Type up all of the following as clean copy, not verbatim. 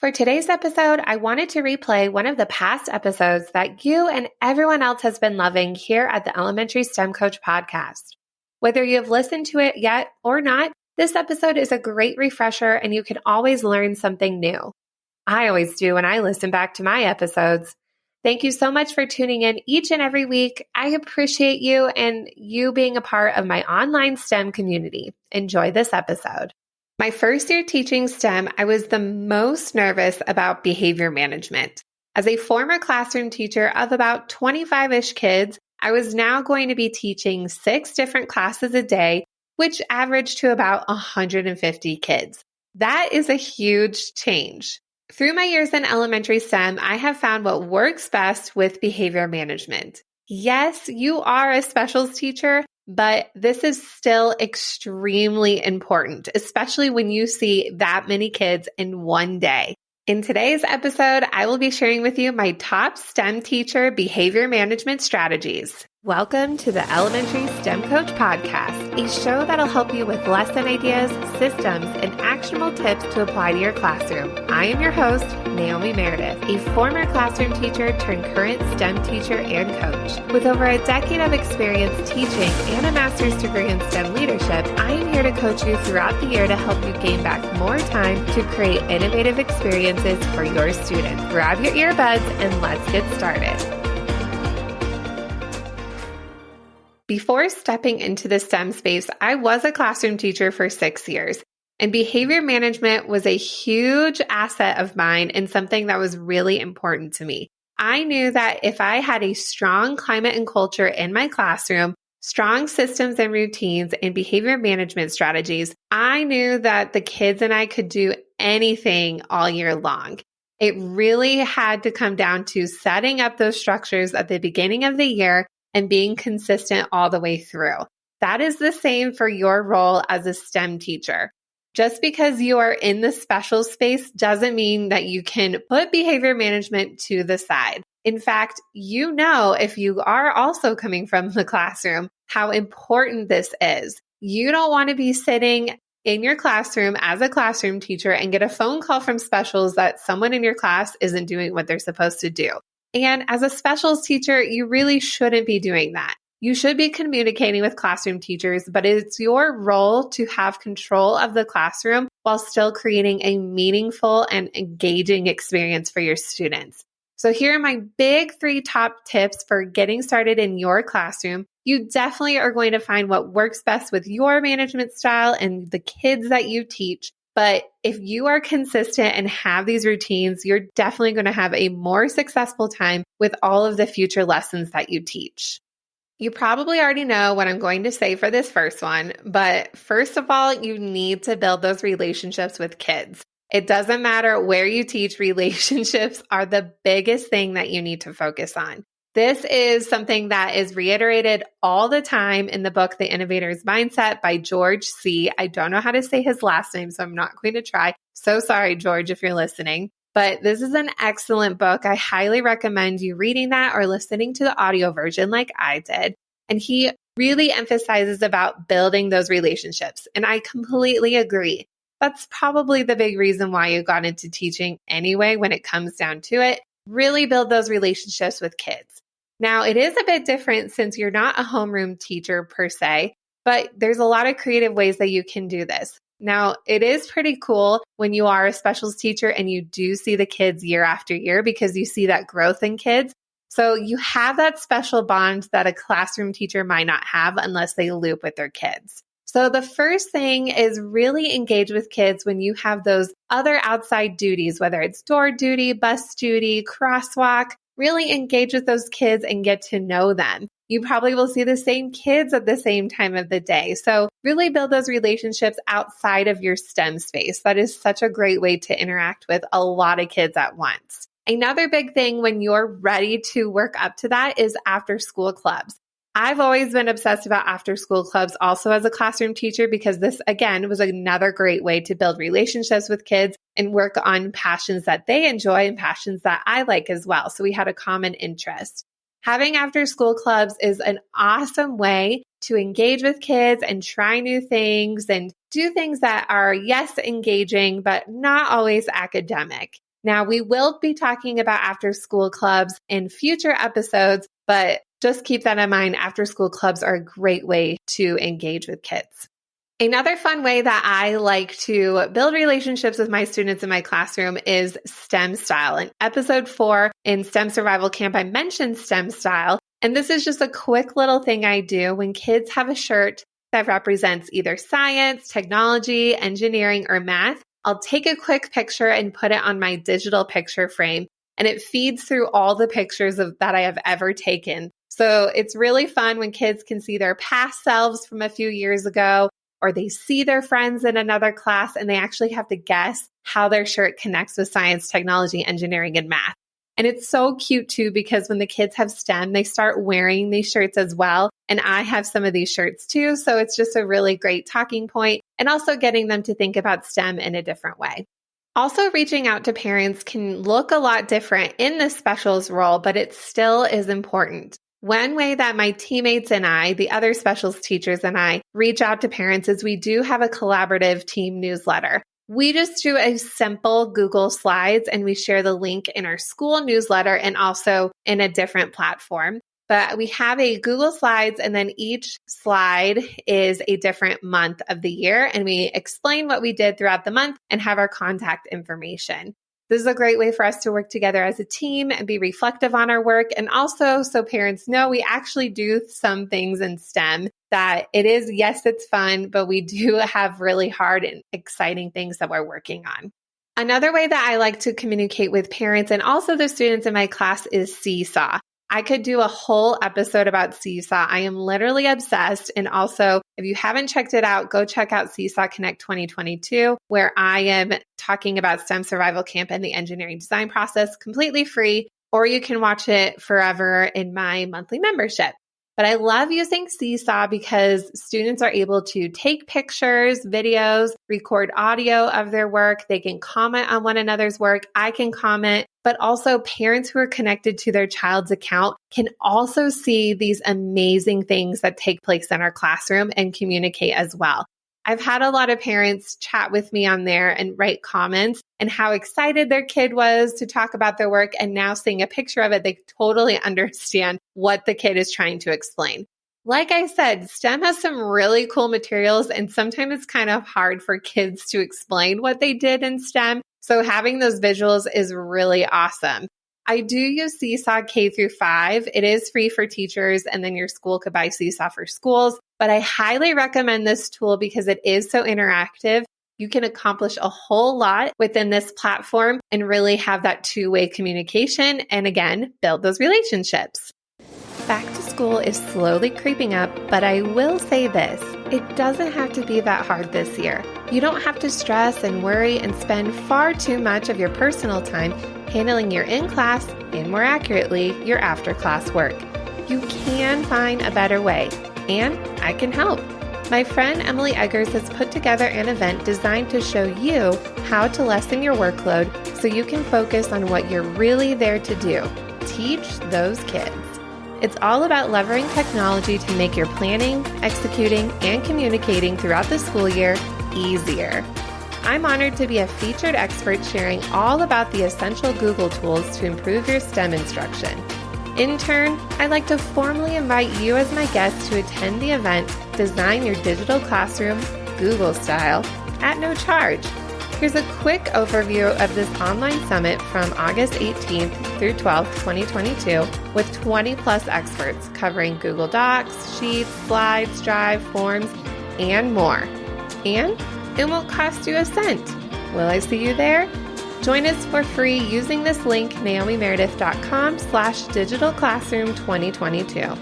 For today's episode, I wanted to replay one of the past episodes that you and everyone else has been loving here at the Elementary STEM Coach podcast. Whether you have listened to it yet or not, this episode is a great refresher and you can always learn something new. I always do when I listen back to my episodes. Thank you so much for tuning in each and every week. I appreciate you and you being a part of my online STEM community. Enjoy this episode. My first year teaching STEM, I was the most nervous about behavior management. As a former classroom teacher of about 25-ish kids, I was now going to be teaching 6 different classes a day, which averaged to about 150 kids. That is a huge change. Through my years in elementary STEM, I have found what works best with behavior management. Yes, you are a specials teacher, but this is still extremely important, especially when you see that many kids in one day. In today's episode, I will be sharing with you my top STEM teacher behavior management strategies. Welcome to the Elementary STEM Coach podcast, a show that'll help you with lesson ideas, systems, and actionable tips to apply to your classroom. I am your host, Naomi Meredith, a former classroom teacher turned current STEM teacher and coach. With over a decade of experience teaching and a master's degree in STEM leadership, I am here to coach you throughout the year to help you gain back more time to create innovative experiences for your students. Grab your earbuds and let's get started. Before stepping into the STEM space, I was a classroom teacher for 6 years, and behavior management was a huge asset of mine and something that was really important to me. I knew that if I had a strong climate and culture in my classroom, strong systems and routines, and behavior management strategies, I knew that the kids and I could do anything all year long. It really had to come down to setting up those structures at the beginning of the year and being consistent all the way through. That is the same for your role as a STEM teacher. Just because you are in the special space doesn't mean that you can put behavior management to the side. In fact, you know, if you are also coming from the classroom, how important this is. You don't want to be sitting in your classroom as a classroom teacher and get a phone call from specials that someone in your class isn't doing what they're supposed to do. And as a specials teacher, you really shouldn't be doing that. You should be communicating with classroom teachers, but it's your role to have control of the classroom while still creating a meaningful and engaging experience for your students. So here are my big 3 top tips for getting started in your classroom. You definitely are going to find what works best with your management style and the kids that you teach. But if you are consistent and have these routines, you're definitely going to have a more successful time with all of the future lessons that you teach. You probably already know what I'm going to say for this first one, but first of all, you need to build those relationships with kids. It doesn't matter where you teach, relationships are the biggest thing that you need to focus on. This is something that is reiterated all the time in the book, The Innovator's Mindset by George C. I don't know how to say his last name, so I'm not going to try. So sorry, George, if you're listening. But this is an excellent book. I highly recommend you reading that or listening to the audio version like I did. And he really emphasizes about building those relationships. And I completely agree. That's probably the big reason why you got into teaching anyway, when it comes down to it. Really build those relationships with kids. Now, it is a bit different since you're not a homeroom teacher per se, but there's a lot of creative ways that you can do this. Now, it is pretty cool when you are a specials teacher and you do see the kids year after year because you see that growth in kids. So you have that special bond that a classroom teacher might not have unless they loop with their kids. So the first thing is really engage with kids when you have those other outside duties, whether it's door duty, bus duty, crosswalk. Really engage with those kids and get to know them. You probably will see the same kids at the same time of the day. So really build those relationships outside of your STEM space. That is such a great way to interact with a lot of kids at once. Another big thing when you're ready to work up to that is after school clubs. I've always been obsessed about after school clubs also as a classroom teacher because this, again, was another great way to build relationships with kids and work on passions that they enjoy and passions that I like as well. So we had a common interest. Having after school clubs is an awesome way to engage with kids and try new things and do things that are, yes, engaging, but not always academic. Now, we will be talking about after school clubs in future episodes, but just keep that in mind. After school clubs are a great way to engage with kids. Another fun way that I like to build relationships with my students in my classroom is STEM style. In episode 4 in STEM Survival Camp, I mentioned STEM style. And this is just a quick little thing I do when kids have a shirt that represents either science, technology, engineering, or math. I'll take a quick picture and put it on my digital picture frame, and it feeds through all the pictures that I have ever taken. So it's really fun when kids can see their past selves from a few years ago, or they see their friends in another class and they actually have to guess how their shirt connects with science, technology, engineering, and math. And it's so cute too, because when the kids have STEM, they start wearing these shirts as well. And I have some of these shirts too. So it's just a really great talking point and also getting them to think about STEM in a different way. Also, reaching out to parents can look a lot different in the specials role, but it still is important. One way that my teammates and I, the other specials teachers and I, reach out to parents is we do have a collaborative team newsletter. We just do a simple Google Slides and we share the link in our school newsletter and also in a different platform. But we have a Google Slides, and then each slide is a different month of the year. And we explain what we did throughout the month and have our contact information. This is a great way for us to work together as a team and be reflective on our work. And also so parents know we actually do some things in STEM that it is, yes, it's fun, but we do have really hard and exciting things that we're working on. Another way that I like to communicate with parents and also the students in my class is Seesaw. I could do a whole episode about Seesaw. I am literally obsessed. And also, if you haven't checked it out, go check out Seesaw Connect 2022, where I am talking about STEM Survival Camp and the engineering design process completely free, or you can watch it forever in my monthly membership. But I love using Seesaw because students are able to take pictures, videos, record audio of their work. They can comment on one another's work. I can comment, but also parents who are connected to their child's account can also see these amazing things that take place in our classroom and communicate as well. I've had a lot of parents chat with me on there and write comments and how excited their kid was to talk about their work. And now seeing a picture of it, they totally understand what the kid is trying to explain. Like I said, STEM has some really cool materials, and sometimes it's kind of hard for kids to explain what they did in STEM. So having those visuals is really awesome. I do use Seesaw K through 5. It is free for teachers, and then your school could buy Seesaw for schools. But I highly recommend this tool because it is so interactive. You can accomplish a whole lot within this platform and really have that two-way communication and, again, build those relationships. Back to school is slowly creeping up, but I will say this. It doesn't have to be that hard this year. You don't have to stress and worry and spend far too much of your personal time handling your in-class and, more accurately, your after-class work. You can find a better way, and I can help. My friend Emily Eggers has put together an event designed to show you how to lessen your workload so you can focus on what you're really there to do, teach those kids. It's all about leveraging technology to make your planning, executing, and communicating throughout the school year easier. I'm honored to be a featured expert sharing all about the essential Google tools to improve your STEM instruction. In turn, I'd like to formally invite you as my guest to attend the event Design Your Digital Classroom, Google Style, at no charge. Here's a quick overview of this online summit from August 18th through 12th, 2022, with 20 plus experts covering Google Docs, Sheets, Slides, Drive, Forms, and more. And it won't cost you a cent. Will I see you there? Join us for free using this link, naomimeredith.com/digitalclassroom2022.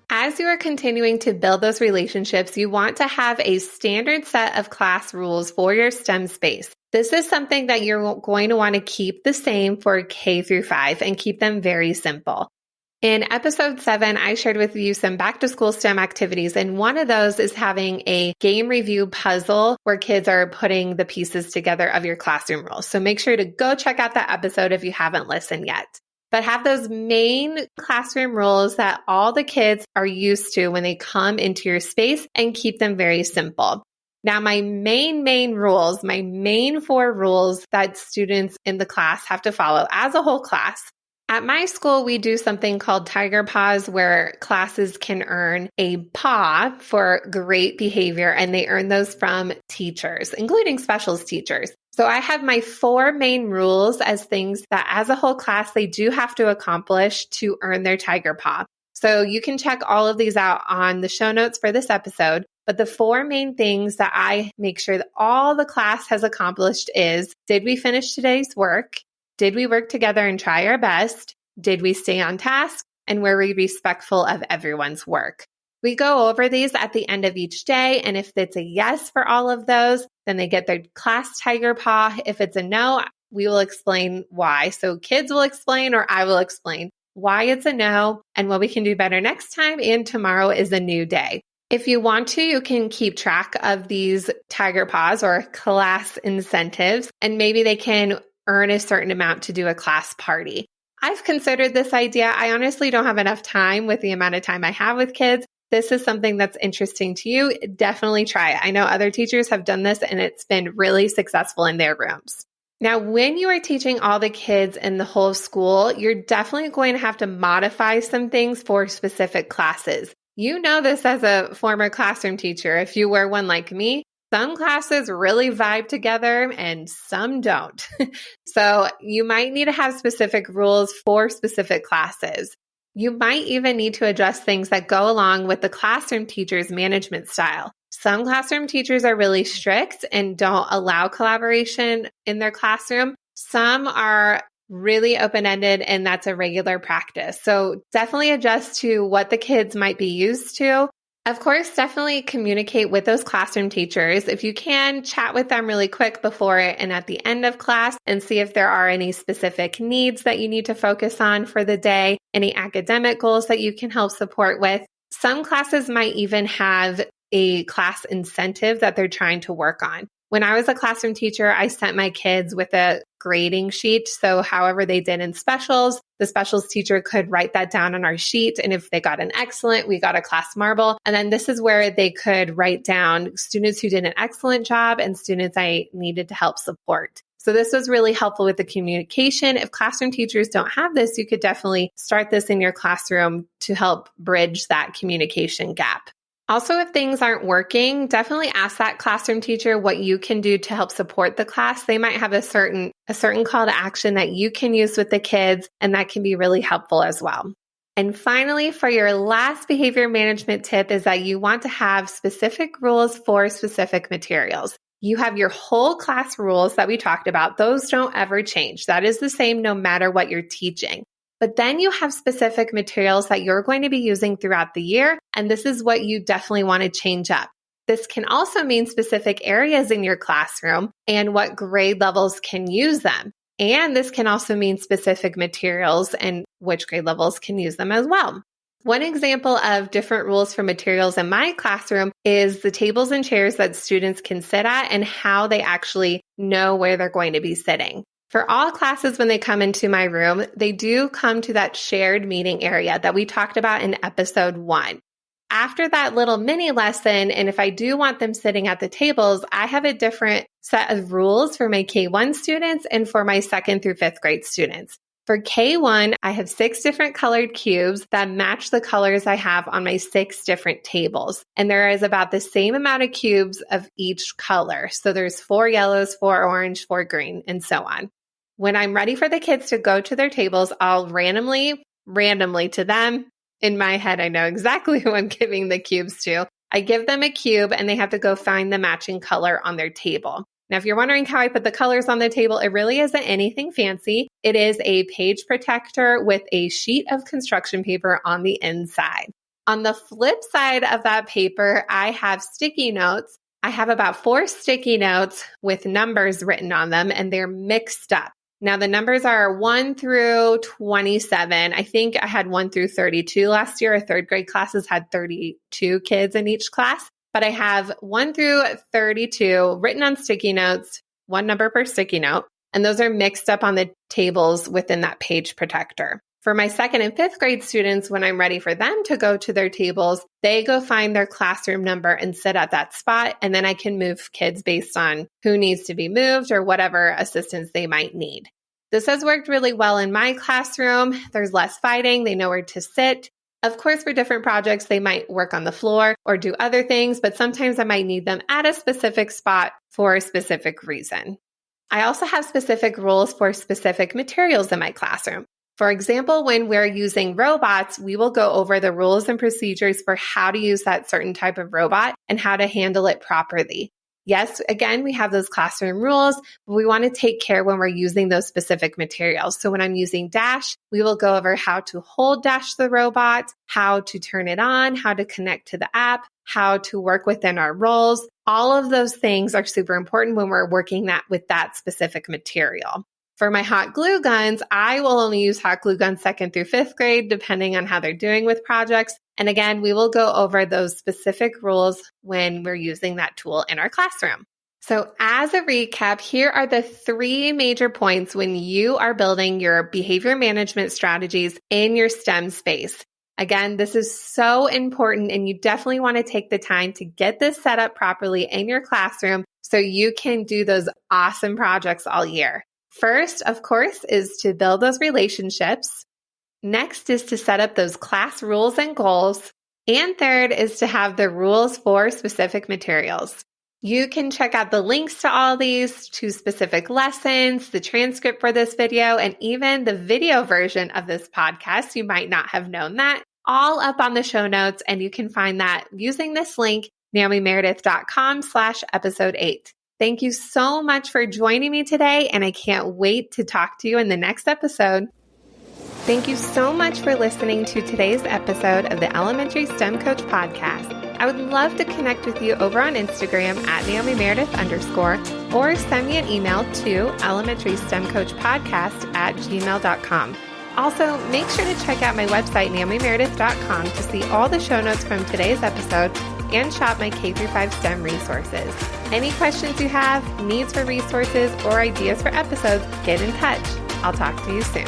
As you are continuing to build those relationships, you want to have a standard set of class rules for your STEM space. This is something that you're going to want to keep the same for K through 5 and keep them very simple. In episode 7, I shared with you some back-to-school STEM activities, and one of those is having a game review puzzle where kids are putting the pieces together of your classroom rules. So make sure to go check out that episode if you haven't listened yet. but have those main classroom rules that all the kids are used to when they come into your space and keep them very simple. Now, my main rules, my main 4 rules that students in the class have to follow as a whole class. At my school, we do something called Tiger Paws, where classes can earn a paw for great behavior, and they earn those from teachers, including specials teachers. So I have my 4 main rules as things that as a whole class, they do have to accomplish to earn their Tiger Paw. So you can check all of these out on the show notes for this episode. But the 4 main things that I make sure that all the class has accomplished is, did we finish today's work? Did we work together and try our best? Did we stay on task? And were we respectful of everyone's work? We go over these at the end of each day. And if it's a yes for all of those, then they get their class Tiger Paw. If it's a no, we will explain why. So kids will explain, or I will explain why it's a no and what we can do better next time. And tomorrow is a new day. If you want to, you can keep track of these Tiger Paws or class incentives, and maybe they can earn a certain amount to do a class party. I've considered this idea. I honestly don't have enough time with the amount of time I have with kids. This is something that's interesting to you. Definitely try it. I know other teachers have done this and it's been really successful in their rooms. Now, when you are teaching all the kids in the whole school, you're definitely going to have to modify some things for specific classes. You know this as a former classroom teacher. If you were one like me, some classes really vibe together and some don't. So you might need to have specific rules for specific classes. You might even need to adjust things that go along with the classroom teacher's management style. Some classroom teachers are really strict and don't allow collaboration in their classroom. Some are really open-ended, and that's a regular practice. So definitely adjust to what the kids might be used to. Of course, definitely communicate with those classroom teachers. If you can, chat with them really quick before and at the end of class and see if there are any specific needs that you need to focus on for the day, any academic goals that you can help support with. Some classes might even have a class incentive that they're trying to work on. When I was a classroom teacher, I sent my kids with a grading sheet. So however they did in specials, the specials teacher could write that down on our sheet. And if they got an excellent, we got a class marble. And then this is where they could write down students who did an excellent job and students I needed to help support. So this was really helpful with the communication. If classroom teachers don't have this, you could definitely start this in your classroom to help bridge that communication gap. Also, if things aren't working, definitely ask that classroom teacher what you can do to help support the class. They might have a certain call to action that you can use with the kids, and that can be really helpful as well. And finally, for your last behavior management tip is that you want to have specific rules for specific materials. You have your whole class rules that we talked about. Those don't ever change. That is the same no matter what you're teaching. But then you have specific materials that you're going to be using throughout the year, and this is what you definitely want to change up. This can also mean specific areas in your classroom and what grade levels can use them. And this can also mean specific materials and which grade levels can use them as well. One example of different rules for materials in my classroom is the tables and chairs that students can sit at and how they actually know where they're going to be sitting. For all classes, when they come into my room, they do come to that shared meeting area that we talked about in episode 1. After that little mini lesson, and if I do want them sitting at the tables, I have a different set of rules for my K1 students and for my 2nd through 5th grade students. For K1, I have 6 different colored cubes that match the colors I have on my 6 different tables. And there is about the same amount of cubes of each color. So there's 4 yellows, 4 orange, 4 green, and so on. When I'm ready for the kids to go to their tables, I'll randomly to them, in my head, I know exactly who I'm giving the cubes to. I give them a cube and they have to go find the matching color on their table. Now, if you're wondering how I put the colors on the table, it really isn't anything fancy. It is a page protector with a sheet of construction paper on the inside. On the flip side of that paper, I have sticky notes. I have about 4 sticky notes with numbers written on them, and they're mixed up. Now, the numbers are 1 through 27. I think I had 1 through 32 last year. Our 3rd grade classes had 32 kids in each class. But I have 1 through 32 written on sticky notes, 1 number per sticky note. And those are mixed up on the tables within that page protector. For my 2nd and 5th grade students, when I'm ready for them to go to their tables, they go find their classroom number and sit at that spot. And then I can move kids based on who needs to be moved or whatever assistance they might need. This has worked really well in my classroom. There's less fighting. They know where to sit. Of course, for different projects, they might work on the floor or do other things, but sometimes I might need them at a specific spot for a specific reason. I also have specific rules for specific materials in my classroom. For example, when we're using robots, we will go over the rules and procedures for how to use that certain type of robot and how to handle it properly. Yes, again, we have those classroom rules, but we want to take care when we're using those specific materials. So when I'm using Dash, we will go over how to hold Dash the robot, how to turn it on, how to connect to the app, how to work within our roles. All of those things are super important when we're working with that specific material. For my hot glue guns, I will only use hot glue guns 2nd through 5th grade, depending on how they're doing with projects. And again, we will go over those specific rules when we're using that tool in our classroom. So as a recap, here are the 3 major points when you are building your behavior management strategies in your STEM space. Again, this is so important, and you definitely want to take the time to get this set up properly in your classroom so you can do those awesome projects all year. First, of course, is to build those relationships. Next is to set up those class rules and goals. And third is to have the rules for specific materials. You can check out the links to all these, to specific lessons, the transcript for this video, and even the video version of this podcast. You might not have known that. All up on the show notes, and you can find that using this link, naomimeredith.com/episode 8. Thank you so much for joining me today, and I can't wait to talk to you in the next episode. Thank you so much for listening to today's episode of the Elementary STEM Coach Podcast. I would love to connect with you over on Instagram at NaomiMeredith_, or send me an email to elementarystemcoachpodcast@gmail.com. Also, make sure to check out my website, naomimeredith.com, to see all the show notes from today's episode and shop my K-5 STEM resources. Any questions you have, needs for resources, or ideas for episodes, get in touch. I'll talk to you soon.